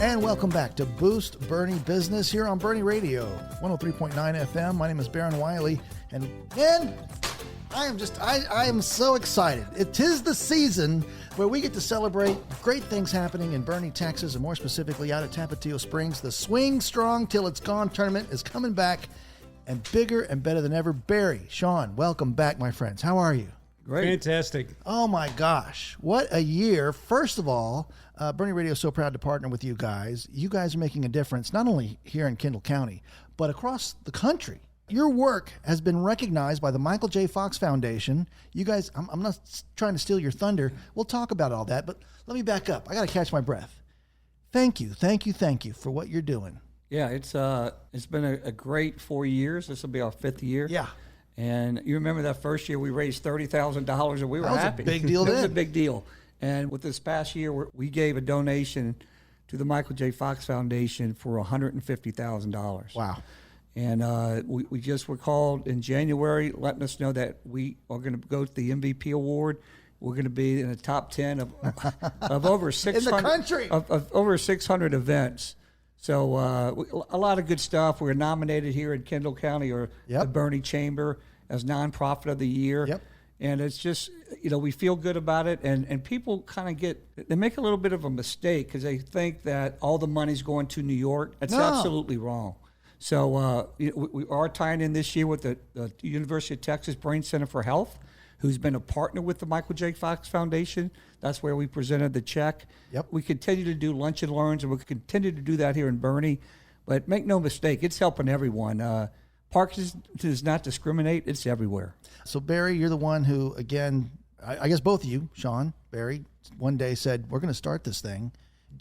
And welcome back to Boost Boerne Business here on Boerne Radio, 103.9 FM. My name is Baron Wiley, and man, I am so excited. It is the season where we get to celebrate great things happening in Boerne, Texas, and more specifically out at Tapio Springs. The Swing Strong Till It's Gone tournament is coming back, and bigger and better than ever. Barry, Sean, welcome back, my friends. How are you? Great. Fantastic. Oh my gosh, what a year. First of all, Boerne Radio is so proud to partner with you guys. You guys are making a difference, not only here in Kendall County, but across the country. Your work has been recognized by the Michael J. Fox Foundation. You guys, I'm not trying to steal your thunder. We'll talk about all that, but let me back up. I got to catch my breath. Thank you for what you're doing. Yeah, it's been a great 4 years. This will be our 5th year. Yeah. And you remember that first year we raised $30,000 and we were happy. That was a big deal then. It was a big deal. And with this past year, we gave a donation to the Michael J. Fox Foundation for $150,000. Wow. And we just were called in January, letting us know that we are going to go to the MVP award. We're going to be in the top 10 of over 600 in the country of over 600 events. So a lot of good stuff. We're nominated here in Kendall County or the Boerne Chamber as Nonprofit of the Year. Yep. And it's just, we feel good about it. And people kind of they make a little bit of a mistake because they think that all the money's going to New York. That's absolutely wrong. So we are tying in this year with the University of Texas Brain Center for Health, who's been a partner with the Michael J. Fox Foundation. That's where we presented the check. Yep. We continue to do lunch and learns, and we'll continue to do that here in Boerne. But make no mistake, it's helping everyone. Parkinson does not discriminate. It's everywhere. So, Barry, you're the one who, again, I guess both of you, Sean, Barry, one day said, we're going to start this thing.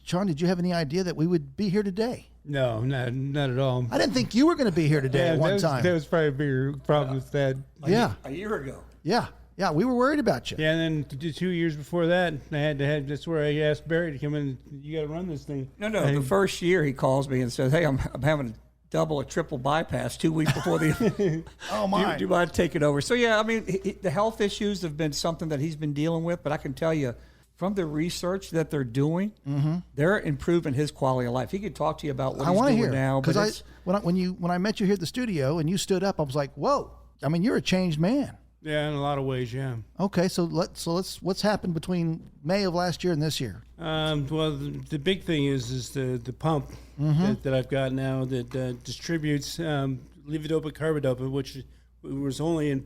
Sean, did you have any idea that we would be here today? No, not at all. I didn't think you were going to be here today at one time. That was probably a bigger problem with that. A year ago. Yeah, we were worried about you. Yeah, and then 2 years before that, that's where I asked Barry to come in. You got to run this thing. No. The first year he calls me and says, "Hey, I'm having a double or triple bypass 2 weeks before the. Oh my! Do you mind taking over?" So yeah, I mean, the health issues have been something that he's been dealing with, but I can tell you, from the research that they're doing, they're improving his quality of life. He could talk to you about what he's doing now. Because when I met you here at the studio and you stood up, I was like, "Whoa!" I mean, you're a changed man. Yeah, in a lot of ways, yeah. Okay, so let's what's happened between May of last year and this year? Well, the big thing is the pump that I've got now that distributes levodopa carbidopa, which was only in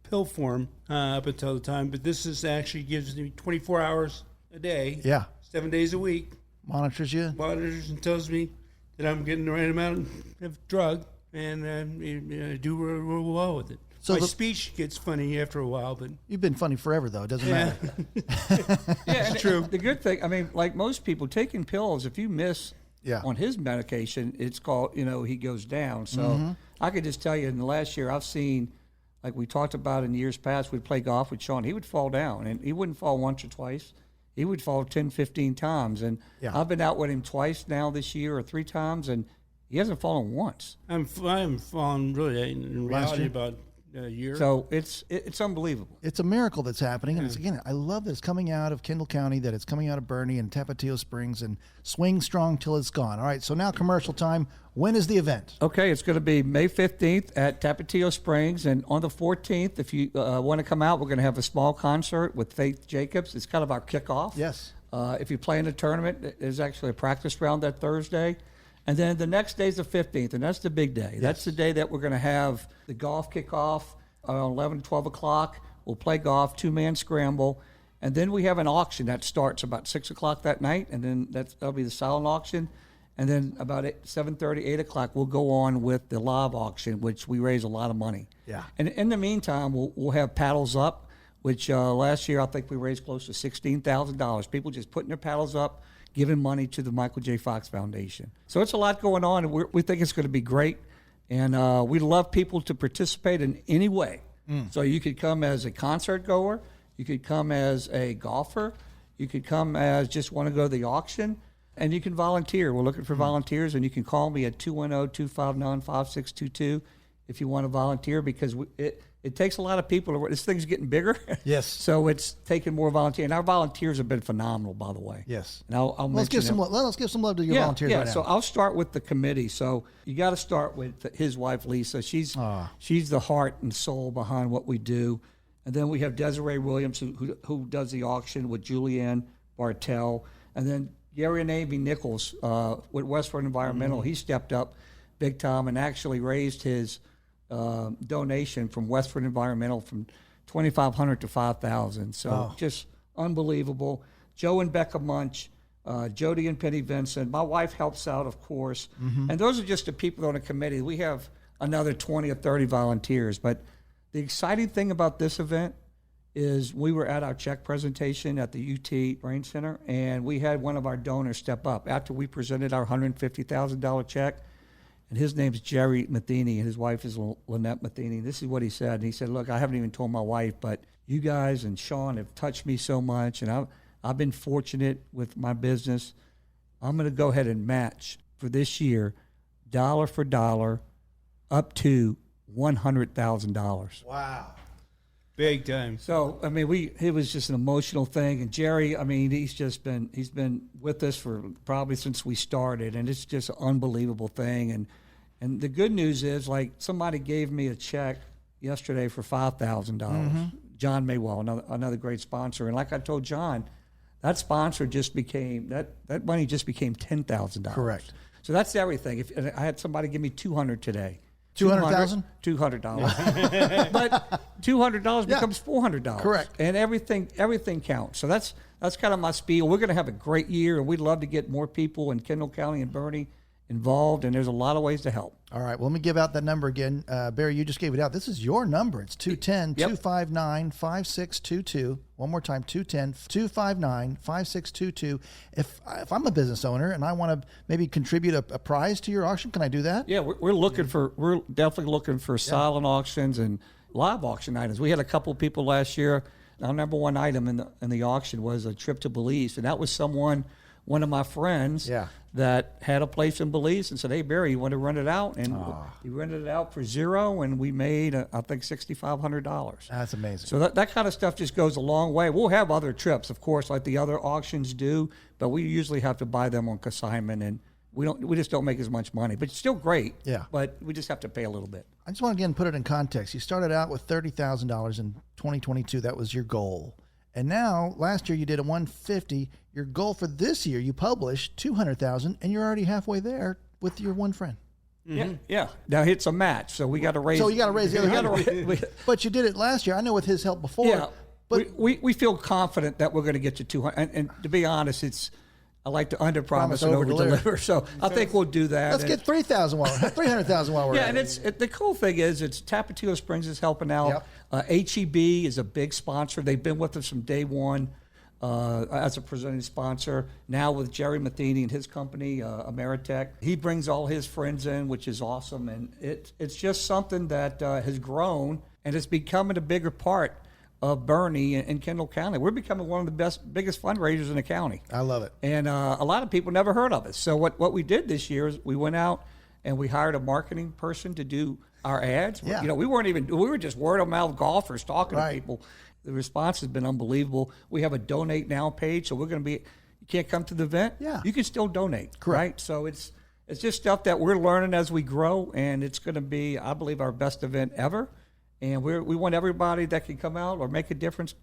pill form up until the time, but this actually gives me 24 hours a day. Yeah. 7 days a week. Monitors you. Monitors and tells me that I'm getting the right amount of drug, and I do real well with it. So my speech gets funny after a while, but you've been funny forever, though. It doesn't matter. It's true. The good thing, I mean, like most people taking pills, if you miss on his medication, it's called, he goes down. So I could just tell you, in the last year, I've seen, like we talked about in years past, we'd play golf with Sean. He would fall down, and he wouldn't fall once or twice. He would fall 10, 15 times. And I've been out with him twice now this year or 3 times, and he hasn't fallen once. I'm fallen really in reality about a year. So it's unbelievable. It's a miracle that's happening, and it's, again, I love that it's coming out of Kendall County, that it's coming out of Boerne and Tapio Springs, and swing strong till it's gone. All right, so now commercial time. When is the event? Okay, it's going to be May 15th at Tapio Springs, and on the 14th, if you want to come out, we're going to have a small concert with Faith Jacobs. It's kind of our kickoff. Yes. If you play in a tournament, there's actually a practice round that Thursday. And then the next day is the 15th, and that's the big day. Yes. That's the day that we're going to have the golf kickoff around 11 to 12 o'clock. We'll play golf, 2-man scramble. And then we have an auction that starts about 6 o'clock that night, and then that'll be the silent auction. And then about 7:30, 8 o'clock, we'll go on with the live auction, which we raise a lot of money. Yeah. And in the meantime, we'll have paddles up, which last year I think we raised close to $16,000. People just putting their paddles up, giving money to the Michael J. Fox Foundation. So it's a lot going on, and we think it's going to be great. And we love people to participate in any way. So you could come as a concert goer. You could come as a golfer. You could come as just want to go to the auction. And you can volunteer. We're looking for volunteers, and you can call me at 210-259-5622 if you want to volunteer, because it takes a lot of people. This thing's getting bigger. Yes. So it's taking more volunteers. And our volunteers have been phenomenal, by the way. Yes. And I'll let's give mention them. let's give some love to your volunteers right now. So I'll start with the committee. So you got to start with his wife, Lisa. She's the heart and soul behind what we do. And then we have Desiree Williams, who does the auction with Julianne Bartel. And then Gary and Amy Nichols with Westford Environmental. He stepped up big time and actually raised his donation from Westford Environmental from $2,500 to $5,000. So just unbelievable. Joe and Becca Munch, Jody and Penny Vincent. My wife helps out, of course. And those are just the people on the committee. We have another 20 or 30 volunteers. But the exciting thing about this event is we were at our check presentation at the UT Brain Center, and we had one of our donors step up after we presented our $150,000 check. And his name's Jerry Metheny, and his wife is Lynette Metheny. This is what he said. And he said, look, I haven't even told my wife, but you guys and Sean have touched me so much, and I've been fortunate with my business. I'm going to go ahead and match for this year, dollar for dollar, up to $100,000. Wow. Big time. So, I mean, it was just an emotional thing. And Jerry, I mean, he's been with us for probably since we started, and it's just an unbelievable thing. And the good news is, like, somebody gave me a check yesterday for $5,000. John Maywell, another great sponsor. And like I told John, that sponsor just became, that money just became $10,000. Correct. So that's everything. If I had somebody give me $200 today. $200,000? $200. But $200 becomes $400. Correct. And everything counts. So that's kind of my spiel. We're going to have a great year, and we'd love to get more people in Kendall County and Boerne involved, and there's a lot of ways to help. All right. Well, let me give out that number again. Barry, you just gave it out. This is your number. It's 210-259-5622. One more time, 210-259-5622. If I'm a business owner and I want to maybe contribute a prize to your auction, can I do that? Yeah, we're definitely looking for silent auctions and live auction items. We had a couple of people last year. Our number one item in the auction was a trip to Belize, and that was one of my friends that had a place in Belize and said, hey, Barry, you want to rent it out? And he rented it out for $0, and we made, I think, $6,500. That's amazing. So that kind of stuff just goes a long way. We'll have other trips, of course, like the other auctions do, but we usually have to buy them on consignment, and we just don't make as much money. But it's still great, but we just have to pay a little bit. I just want to, again, put it in context. You started out with $30,000 in 2022. That was your goal. And now, last year you did a $150,000. Your goal for this year, you published $200,000, and you're already halfway there with your one friend. Yeah. Now it's a match, so we got to raise. So you got to raise the other $100,000. But you did it last year. I know with his help before. Yeah, but we feel confident that we're going to get to 200. And to be honest, I like to underpromise and overdeliver. So I think we'll do that. Let's get $300,000 while we're at it. And the cool thing is, Tapio Springs is helping out. HEB is a big sponsor. They've been with us from day one as a presenting sponsor. Now with Jerry Metheny and his company, Ameritech, he brings all his friends in, which is awesome. And it's just something that has grown, and it's becoming a bigger part of Boerne and Kendall County. We're becoming one of the biggest fundraisers in the county. I love it. And a lot of people never heard of us. So what we did this year is we went out and we hired a marketing person to do our ads. Yeah. We were just word of mouth golfers talking to people. The response has been unbelievable. We have a donate now page, so you can't come to the event. Yeah. You can still donate. Correct. Right? So it's just stuff that we're learning as we grow, and it's going to be, I believe, our best event ever. And we want everybody that can come out or make a difference,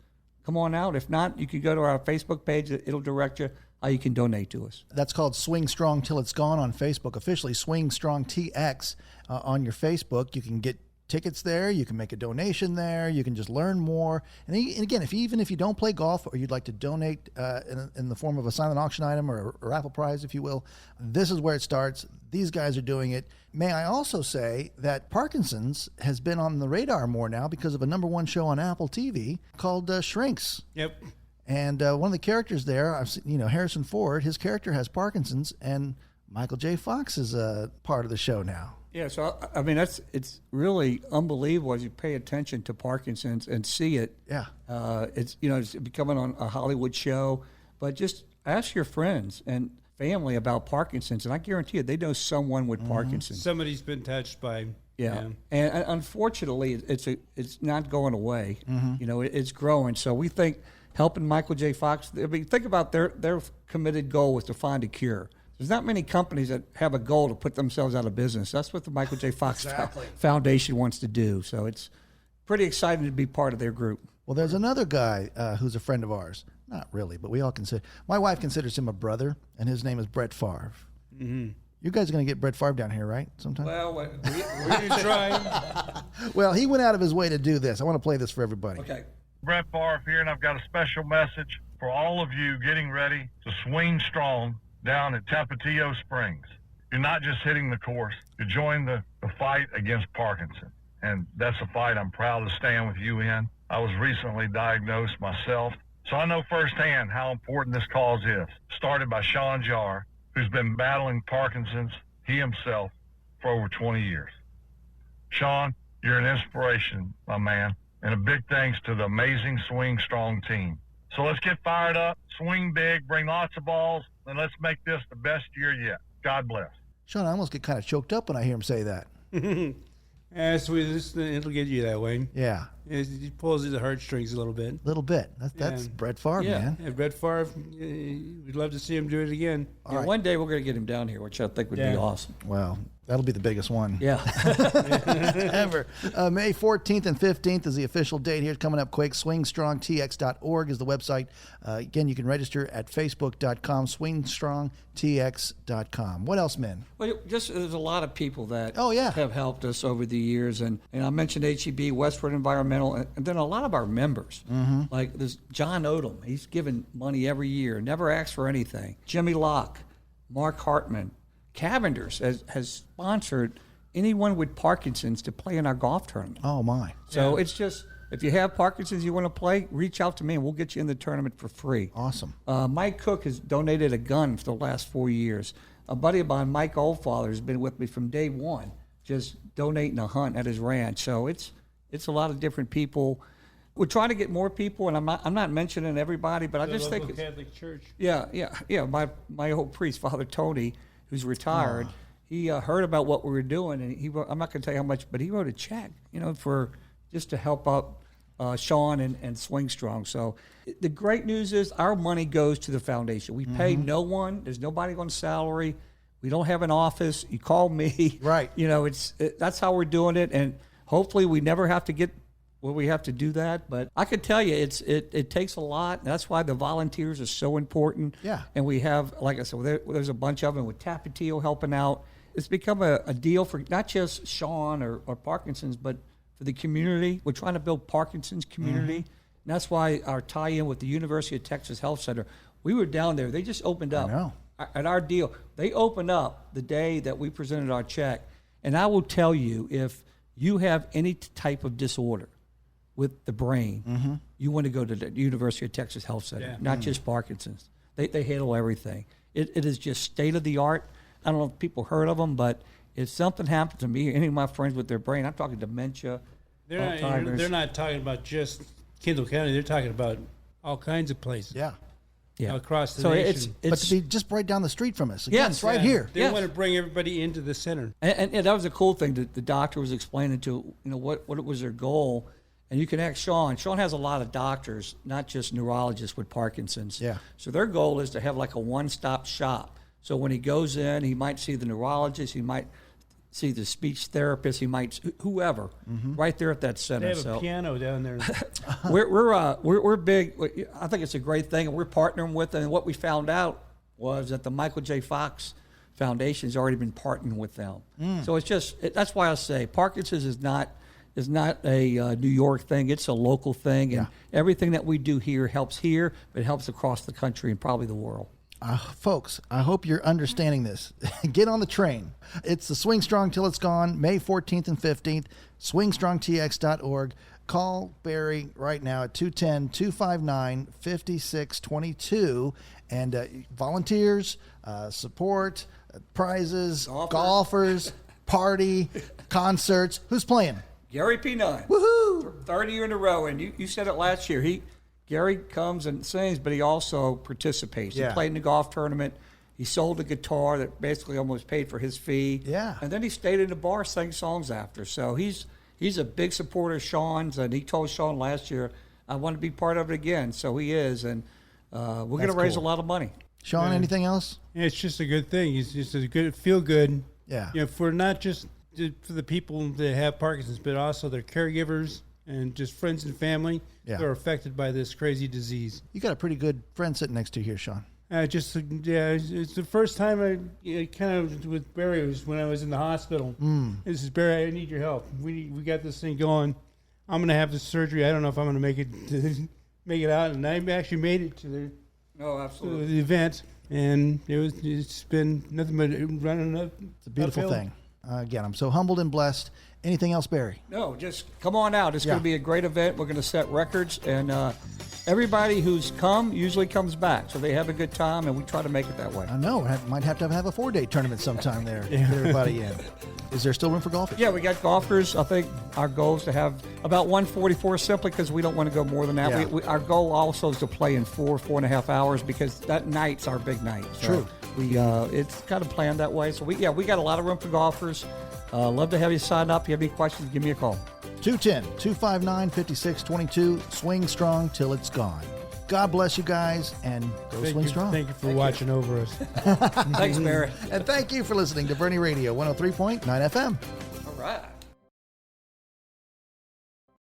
come on out. If not, you can go to our Facebook page. It'll direct you how you can donate to us. That's called Swing Strong Till It's Gone on Facebook. Officially, Swing Strong TX on your Facebook. You can get tickets there. You can make a donation there. You can just learn more. And again, even if you don't play golf or you'd like to donate in the form of a silent auction item or a raffle prize, if you will, this is where it starts. These guys are doing it. May I also say that Parkinson's has been on the radar more now because of a #1 show on Apple TV called Shrinks. Yep. And one of the characters there, I've seen, Harrison Ford, his character has Parkinson's, and Michael J. Fox is a part of the show now. Yeah, so I mean it's really unbelievable as you pay attention to Parkinson's and see it. Yeah. It's becoming on a Hollywood show, but just ask your friends and family about Parkinson's, and I guarantee you, they know someone with Parkinson's. Somebody's been touched by. Yeah, and unfortunately, it's not going away. You know, it's growing. So we think helping Michael J. Fox. I mean, think about their committed goal was to find a cure. There's not many companies that have a goal to put themselves out of business. That's what the Michael J. Fox Foundation wants to do. So it's pretty exciting to be part of their group. Well, there's another guy who's a friend of ours. Not really, but we all consider. My wife considers him a brother, and his name is Brett Favre. Mm-hmm. You guys are going to get Brett Favre down here, right? Sometime. Well, We try. Well, he went out of his way to do this. I want to play this for everybody. okay. Brett Favre here, and I've got a special message for all of you getting ready to swing strong down at Tapio Springs. You're not just hitting the course, you're joining the fight against Parkinson. And that's a fight I'm proud to stand with you in. I was recently diagnosed myself, so I know firsthand how important this cause is. Started by Sean Jar, who's been battling Parkinson's, he himself, for over 20 years. Sean, you're an inspiration, my man, and a big thanks to the amazing Swing Strong team. So let's get fired up, swing big, bring lots of balls, and let's make this the best year yet. God bless. Sean, I almost get kind of choked up when I hear him say that. It'll get you that way. Yeah. He pulls at the heartstrings a little bit. A little bit. That's Brett Favre, man. Yeah, Brett Favre, we'd love to see him do it again. Yeah, right. one day we're going to get him down here, which I think would be awesome. Well, that'll be the biggest one Yeah. ever. May 14th and 15th is the official date here. Coming up quick. SwingStrongTX.org is the website. Again, you can register at Facebook.com, SwingStrongTX.com. What else, men? Well, just there's a lot of people that yeah. have helped us over the years. And I mentioned HEB, Westford Environmental, and then a lot of our members. Like there's John Odom. He's given money every year, never asked for anything. Jimmy Locke, Mark Hartman, Cavenders has sponsored anyone with Parkinson's to play in our golf tournament. Oh, my. So it's just, if you have Parkinson's, you want to play, reach out to me and we'll get you in the tournament for free. Awesome. Mike Cook has donated a gun for the last 4 years. A buddy of mine, Mike Oldfather, has been with me from day one, just donating a hunt at his ranch. So it's a lot of different people. We're trying to get more people, and I'm not mentioning everybody, but I just think it's, Catholic Church. Yeah. My old priest, Father Tony, who's retired, he heard about what we were doing, and I'm not going to tell you how much, but he wrote a check, for just to help out Sean and Swing Strong. So the great news is our money goes to the foundation. We pay no one. There's nobody on salary. We don't have an office. You call me. Right. That's how we're doing it, and hopefully we never have to get where we have to do that. But I could tell you it takes a lot. That's why the volunteers are so important. Yeah. And we have, like I said, there's a bunch of them with Tapio helping out. It's become a deal for not just Sean or Parkinson's, but for the community. We're trying to build Parkinson's community. And that's why our tie-in with the University of Texas Health Center, we were down there. They just opened up. I know. At our deal. They opened up the day that we presented our check. And I will tell you, if you have any type of disorder with the brain, you want to go to the University of Texas Health Center, not just Parkinson's. They handle everything. It is just state-of-the-art. I don't know if people heard of them, but if something happened to me, any of my friends with their brain, I'm talking dementia, Alzheimer's. They're not talking about just Kendall County. They're talking about all kinds of places. Yeah. Across the nation. But to be just right down the street from us. Again, it's right here. They want to bring everybody into the center. And that was a cool thing that the doctor was explaining to, what was their goal. And you can ask Sean. Sean has a lot of doctors, not just neurologists with Parkinson's. Yeah. So their goal is to have like a one-stop shop. So when he goes in, he might see the neurologist, he might see the speech therapist, he might whoever, right there at that center. They have a piano down there. We're big. I think it's a great thing, and we're partnering with them. And what we found out was that the Michael J. Fox Foundation has already been partnering with them. So it's just that's why I say Parkinson's is not a New York thing. It's a local thing, and everything that we do here, but it helps across the country and probably the world. Folks, I hope you're understanding this. Get on the train. It's the Swing Strong Till It's Gone, May 14th and 15th, swingstrongtx.org. Call Barry right now at 210-259-5622. And volunteers, support, prizes, golfers, party, concerts. Who's playing? Gary P. Nunn. Woohoo! 30 year in a row. And you said it last year. Gary comes and sings, but he also participates. Yeah. He played in the golf tournament. He sold a guitar that basically almost paid for his fee. Yeah. And then he stayed in the bar, sang songs after. So he's a big supporter of Sean's, and he told Sean last year, I want to be part of it again. So he is, and we're going to raise cool. a lot of money. Sean, anything else? Yeah, it's just a good thing. It's just a good, feel good. Yeah. For not just for the people that have Parkinson's, but also their caregivers and just friends and family that are affected by this crazy disease. You got a pretty good friend sitting next to you here, Sean. It's the first time I kind of with Barry was when I was in the hospital. This is Barry. I need your help. We got this thing going. I'm gonna have the surgery. I don't know if I'm gonna make it out, and I actually made it to the event, and it's been nothing but running up. It's a beautiful thing. Again, I'm so humbled and blessed. Anything else, Barry? No, just come on out. It's going to be a great event. We're going to set records, and everybody who's come usually comes back, so they have a good time, and we try to make it that way. I know. Might have to have a 4-day tournament sometime there. Get everybody in. Is there still room for golfers? Yeah, we got golfers. I think our goal is to have about 144 simply because we don't want to go more than that. Yeah. Our goal also is to play in 4.5 hours because that night's our big night. So True. It's kind of planned that way. So we got a lot of room for golfers. Love to have you sign up. If you have any questions, give me a call. 210-259-5622. Swing strong till it's gone. God bless you guys, and go swing strong. Thank you for watching over us. Thanks, Barry. And thank you for listening to Boerne Radio 103.9 FM.